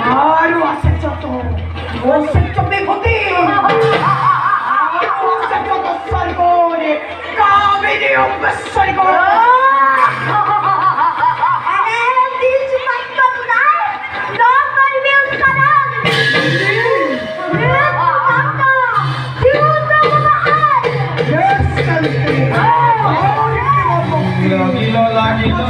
Baru asyik contoh, asyik coba putih. Baru asyik contoh sariko ni, kami ni yang besar ko. Di cuma itu benar. Dokter bilang sekarang. Yes, sekali. Gila lagi tu.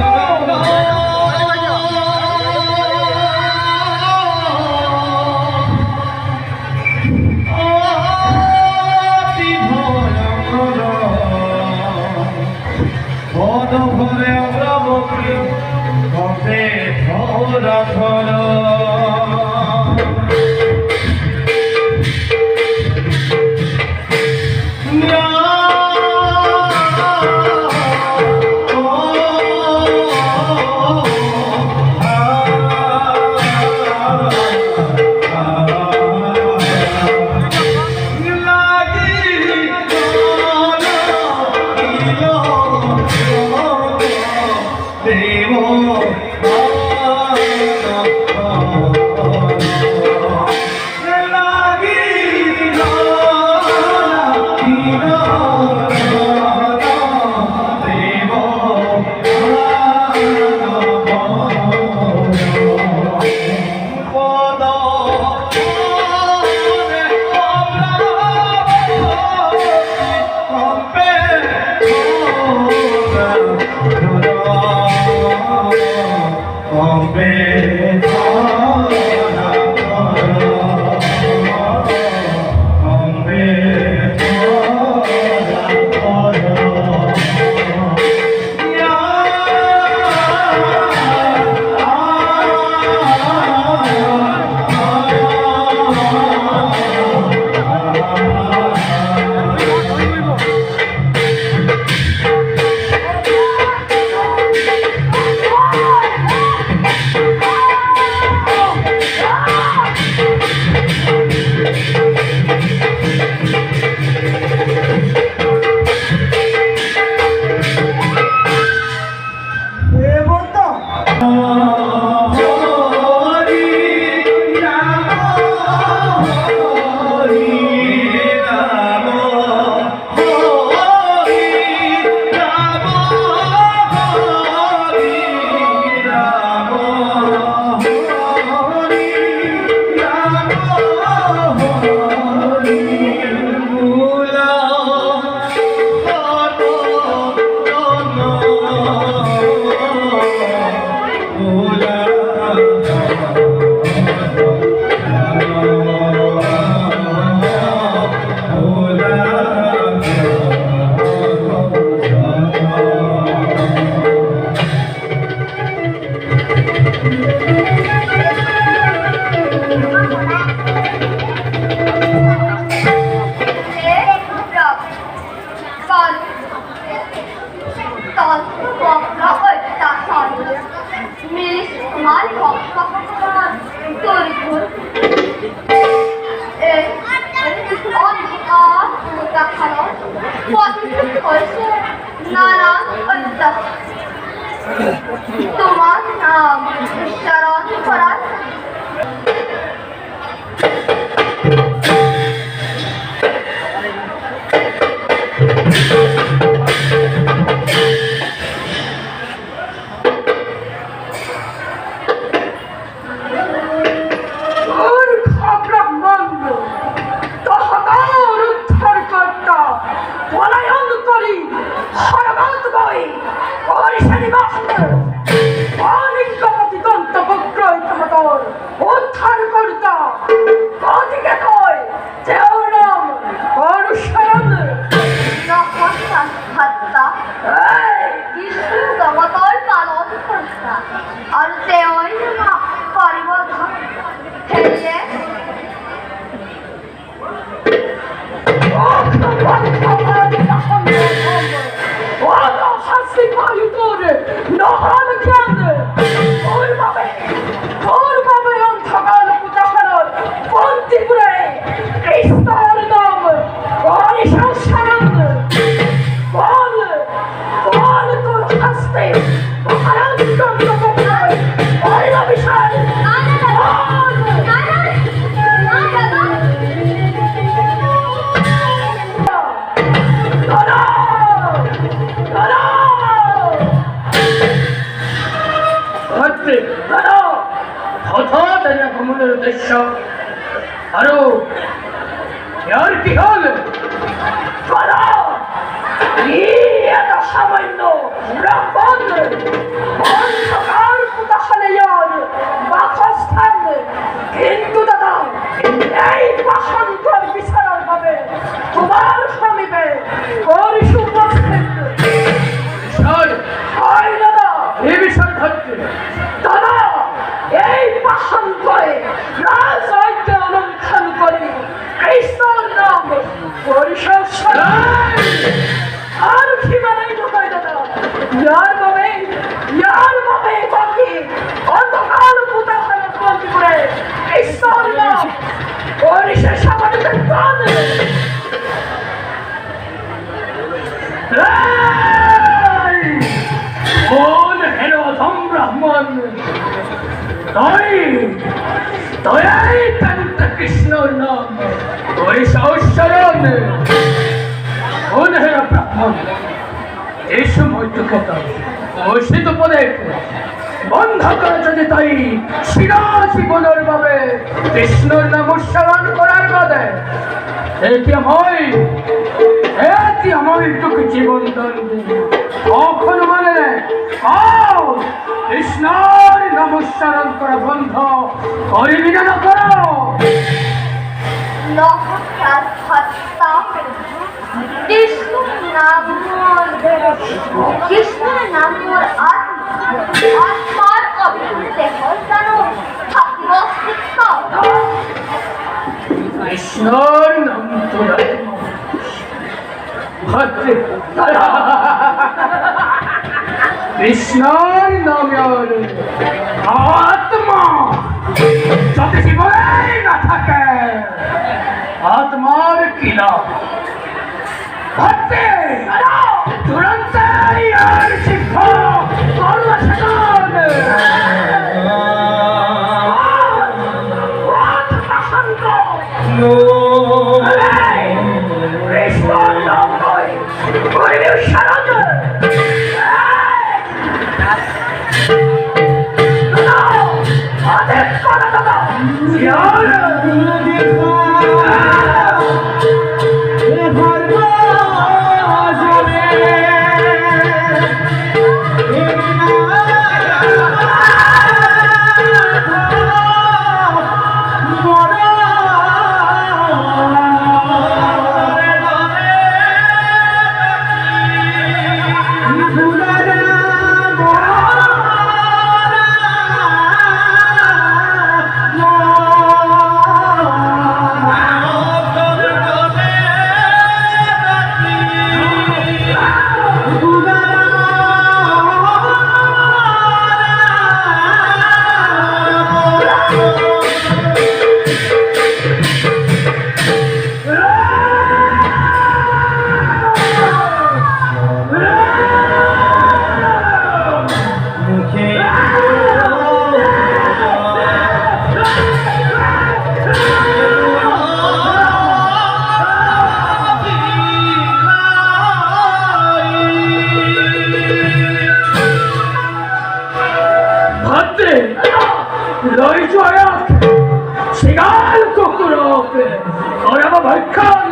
Tuman, Sharon, Farad. আরো আর কি হল এত সামান্য বাসস্থান কিন্তু দাদা এই পাষাণকর বিচার হবে তোমার সমীপে উপস্থিত হয় দাদা এ বিষয় হচ্ছে দাদা এই পাষাণ করে রাজৈক্য অনুসরণ করি কৃষ্ণর নাম পরিষদ আর সীমানায় ঢোকায় দাদা ইয়ার ভাবে বাকি অন্ধকার পুতা বন্দি করে কৃষ্ণর নাম পরিষদ সামাজিক কোন হেরো ব্রাহ্মণ কৃষ্ণর নাম পরিষদ কোন হেরো ব্রাহ্মণ এই সময় কথা অসিত পদে বন্ধ করে যদি তাই শিরাজীবনের ভাবে কৃষ্ণর নাম উচ্চারণ করার বাদে এটি আমার টুকু জীবন কখন মানে কৃষ্ণর নাম উচ্চারণ করা বন্ধ করবি না করো কৃষ্ণের নাম মোর আত্মার অভিভূতে জানো থাকিব অস্তিত্ব কৃষ্ণর নাম তোরা কৃষ্ণর নামের আত্মা যদি জীবনে না থাকে আত্মার কি নাম ভক্তি তুরন্ত আর শিক্ষা কর্মসাধন কৃষ্ণর নাম নয় সারদ শিগাল কুকুরকে ওরা ভক্ষণ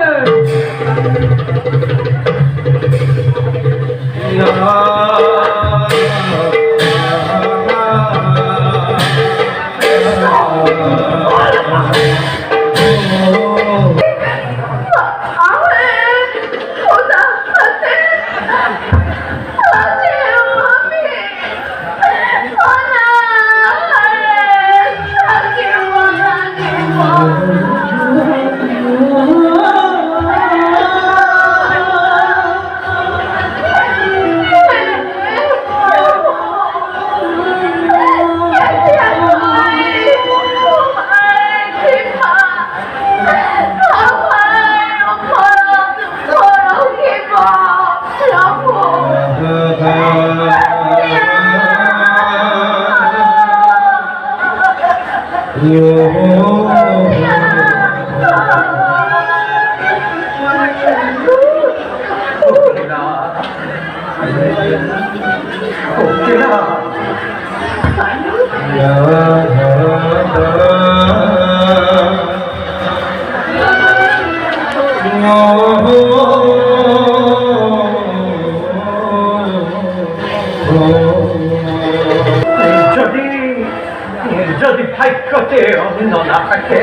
যদি অন্য না থাকে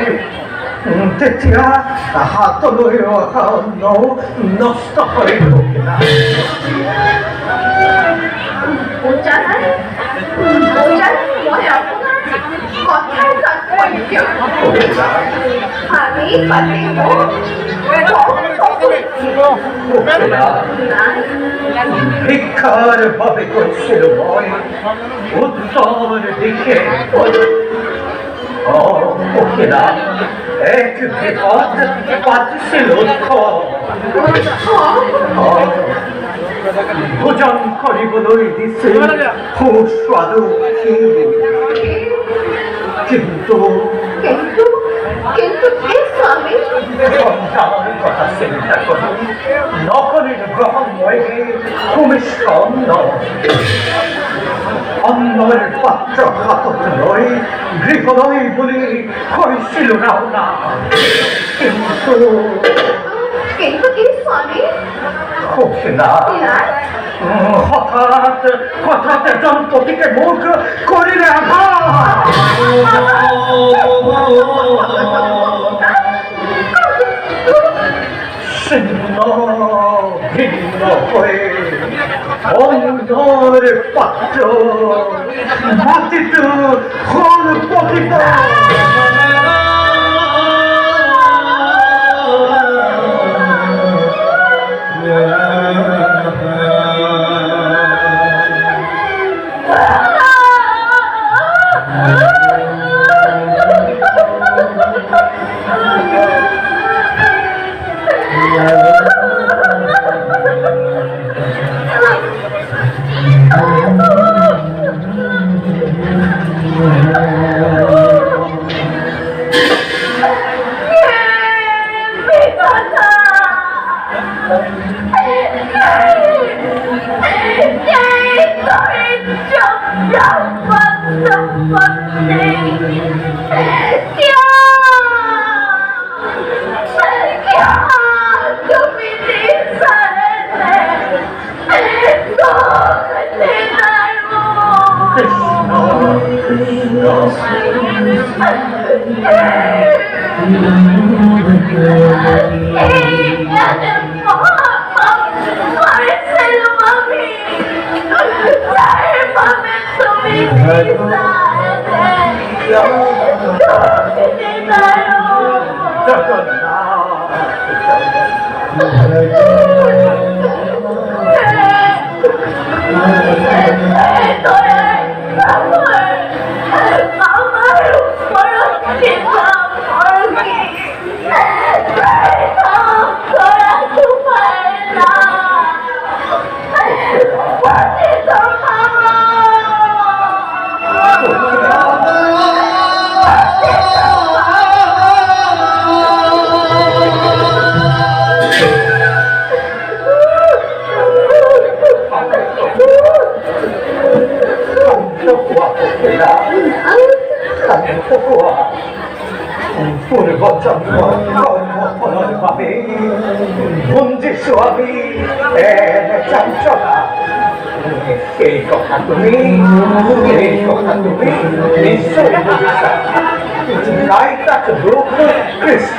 তেতিয়া হাতলৈ অহা অন্ন নষ্ট হৈ পকিলা বুজানাই মই আপোনাৰ কথাৰ তাৎপৰ্য আমি পাতিব ভিক্ষাৰ বাবে কৈছিলো মই উত্তৰ দিশে পকিলা এক বিপদ পাতিছিল ভোজন কৰিবলৈ দিছিল সুস্বাদু কিন্তু এই স্বামী সন্তানৰ কথা চিন্তা কৰি নকৰিল গ্ৰহণ মই সুমিষ্ট অন্নৰ পাত্ৰ হাতত লৈ গৃহলৈ বুলি কৈছিলো ৰাওনা কিন্তু এই স্বামী সখিলা হঠাৎ এজন পতিকে মোক কৰিলে আঘাত ছিন্ন ভিন্ন হৈ অন্ধৰ পাত্ৰ মাটিটো হ'ল পতিত এই কথা তুমি নিশ্চয় বুজিছা। তাই তাক দুখ কৃষ্ণ